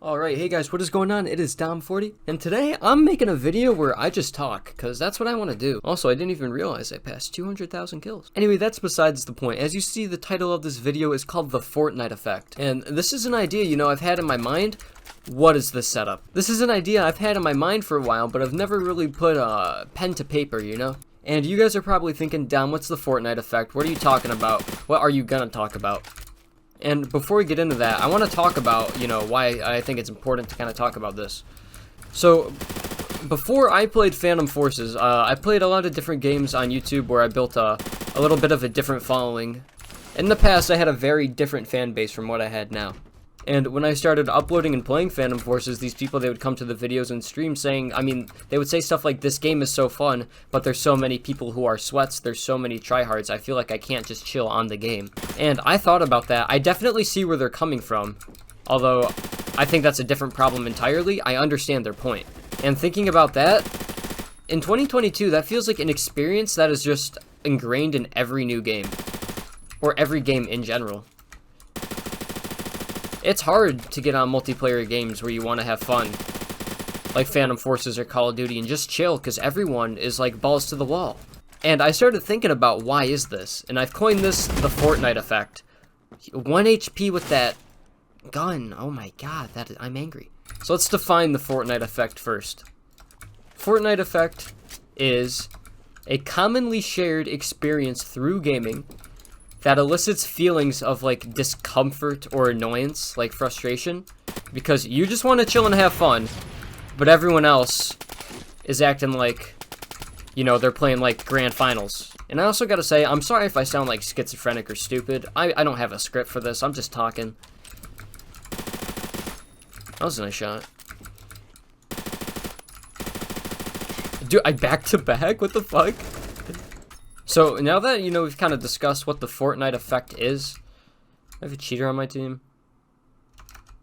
Alright, hey guys, what is going on? It is Dom40, and today I'm making a video where I just talk, because that's what I want to do. Also, I didn't even realize I passed 200,000 kills. Anyway, that's besides the point. As you see, the title of this video is called the Fortnite Effect, and this is an idea, I've had in my mind. What is this setup? This is an idea I've had in my mind for a while, but I've never really put pen to paper, And you guys are probably thinking, Dom, what's the Fortnite Effect? What are you talking about? What are you gonna talk about? And before we get into that, I want to talk about, why I think it's important to kind of talk about this. So, before I played Phantom Forces, I played a lot of different games on YouTube where I built a little bit of a different following. In the past, I had a very different fan base from what I had now. And when I started uploading and playing Phantom Forces, these people, they would come to the videos and stream saying, they would say stuff like, this game is so fun, but there's so many people who are sweats, there's so many tryhards, I feel like I can't just chill on the game. And I thought about that. I definitely see where they're coming from, although I think that's a different problem entirely. I understand their point. And thinking about that, in 2022, that feels like an experience that is just ingrained in every new game, or every game in general. It's hard to get on multiplayer games where you want to have fun, like Phantom Forces or Call of Duty, and just chill, because everyone is like balls to the wall. And I started thinking about why is this, and I've coined this the Fortnite Effect. 1 HP with that gun, oh my god, I'm angry. So let's define the Fortnite Effect first. Fortnite Effect is a commonly shared experience through gaming that elicits feelings of like discomfort or annoyance, like frustration, because you just want to chill and have fun, but everyone else is acting like, they're playing like grand finals. And I also gotta say, I'm sorry if I sound like schizophrenic or stupid. I don't have a script for this, I'm just talking. That was a nice shot. Dude, I back to back? What the fuck? So, now that, we've kind of discussed what the Fortnite Effect is. I have a cheater on my team.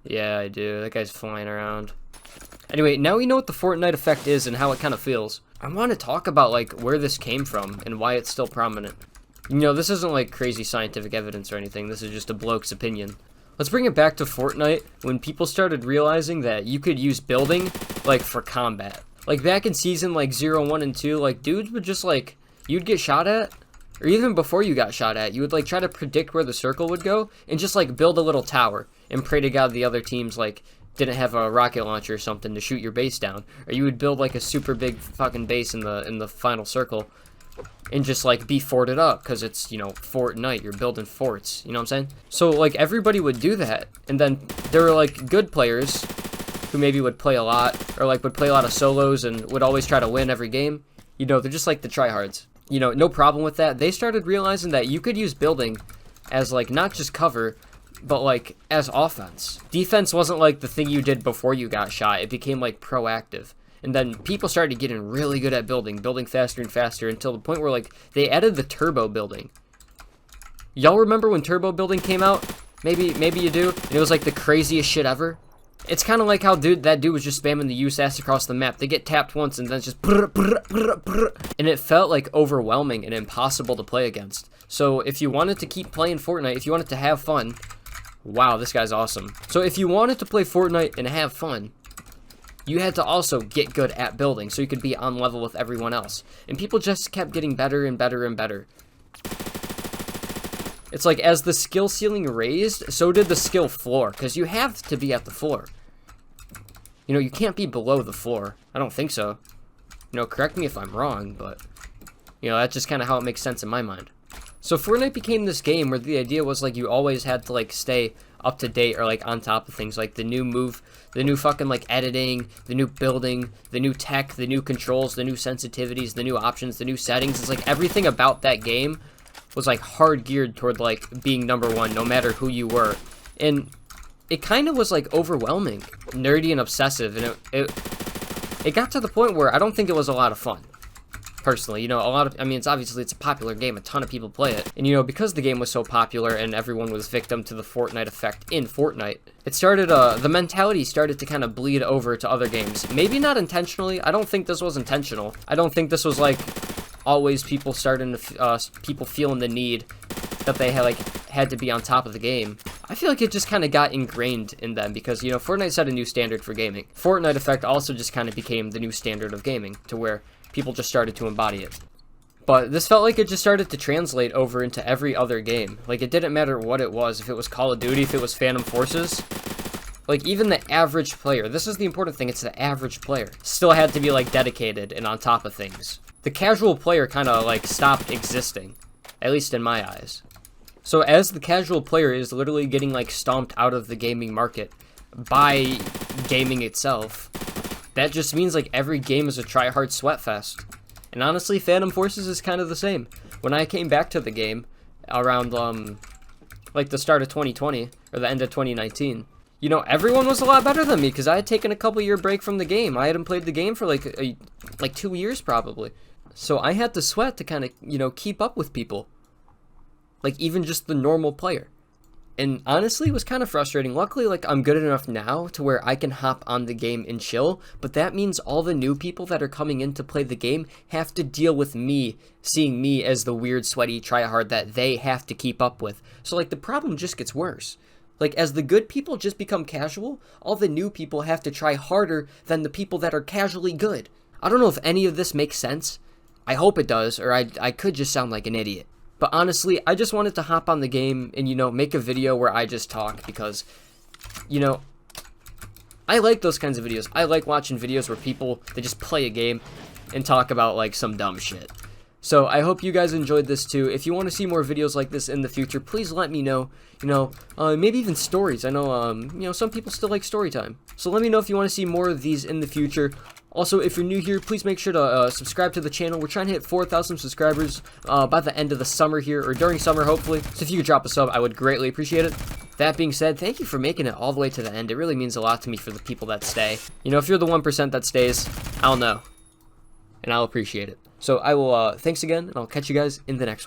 Yeah, I do. That guy's flying around. Anyway, now we know what the Fortnite Effect is and how it kind of feels. I want to talk about, where this came from and why it's still prominent. This isn't, crazy scientific evidence or anything. This is just a bloke's opinion. Let's bring it back to Fortnite when people started realizing that you could use building, for combat. Back in Season, 0, 1, and 2, dudes would just, you'd get shot at, or even before you got shot at, you would try to predict where the circle would go and just build a little tower and pray to God the other teams didn't have a rocket launcher or something to shoot your base down, or you would build a super big fucking base in the final circle and just be forted up because it's Fortnite, you're building forts, you know what I'm saying? So everybody would do that, and then there were good players who maybe would play a lot or would play a lot of solos and would always try to win every game. They're just the tryhards. No problem with that. They started realizing that you could use building as, not just cover, but, as offense. Defense wasn't, the thing you did before you got shot. It became, proactive. And then people started getting really good at building faster and faster until the point where, they added the turbo building. Y'all remember when turbo building came out? Maybe you do. And it was, the craziest shit ever. It's kind of like how that dude was just spamming the U sass across the map. They get tapped once and then it's just and it felt overwhelming and impossible to play against. So if you wanted to keep playing Fortnite, if you wanted to have fun, wow, this guy's awesome. So if you wanted to play Fortnite and have fun, you had to also get good at building so you could be on level with everyone else. And people just kept getting better and better and better. It's as the skill ceiling raised, so did the skill floor, because you have to be at the floor. You can't be below the floor. I don't think so. Correct me if I'm wrong, but, that's just kind of how it makes sense in my mind. So Fortnite became this game where the idea was, you always had to, stay up to date or, on top of things, the new move, the new fucking, editing, the new building, the new tech, the new controls, the new sensitivities, the new options, the new settings. It's everything about that game was hard geared toward being number one no matter who you were, and it kind of was overwhelming, nerdy, and obsessive, and it got to the point where I don't think it was a lot of fun personally. It's a popular game, a ton of people play it, and because the game was so popular and everyone was victim to the Fortnite Effect in Fortnite, it started the mentality started to kind of bleed over to other games. Maybe not intentionally. I don't think this was intentional. I don't think this was always people starting to people feeling the need that they had to be on top of the game. I feel like it just kind of got ingrained in them because, you know, Fortnite set a new standard for gaming. Fortnite Effect also just kind of became the new standard of gaming to where people just started to embody it. But this felt like it just started to translate over into every other game. Like, it didn't matter what it was, if it was Call of Duty, if it was Phantom Forces. Like, even the average player, this is the important thing, it's the average player, still had to be, like, dedicated and on top of things. The casual player kind of, like, stopped existing, at least in my eyes. So as the casual player is literally getting, like, stomped out of the gaming market by gaming itself, that just means, like, every game is a try-hard sweat fest. And honestly, Phantom Forces is kind of the same. When I came back to the game around, like, the start of 2020, or the end of 2019, you know, everyone was a lot better than me, because I had taken a couple-year break from the game. I hadn't played the game for, like 2 years, probably. So I had to sweat to kind of, you know, keep up with people. Like, even just the normal player. And honestly, it was kind of frustrating. Luckily, like, I'm good enough now to where I can hop on the game and chill, but that means all the new people that are coming in to play the game have to deal with me, seeing me as the weird, sweaty tryhard that they have to keep up with. So, like, the problem just gets worse. Like, as the good people just become casual, all the new people have to try harder than the people that are casually good. I don't know if any of this makes sense. I hope it does, or I could just sound like an idiot. But honestly, I just wanted to hop on the game and, you know, make a video where I just talk because, you know, I like those kinds of videos. I like watching videos where people, they just play a game and talk about, like, some dumb shit. So I hope you guys enjoyed this too. If you want to see more videos like this in the future, please let me know. You know, maybe even stories. I know, you know, some people still like story time. So let me know if you want to see more of these in the future. Also, if you're new here, please make sure to subscribe to the channel. We're trying to hit 4,000 subscribers by the end of the summer here, or during summer, hopefully. So if you could drop a sub, I would greatly appreciate it. That being said, thank you for making it all the way to the end. It really means a lot to me for the people that stay. You know, if you're the 1% that stays, I'll know. And I'll appreciate it. So I will, thanks again, and I'll catch you guys in the next one.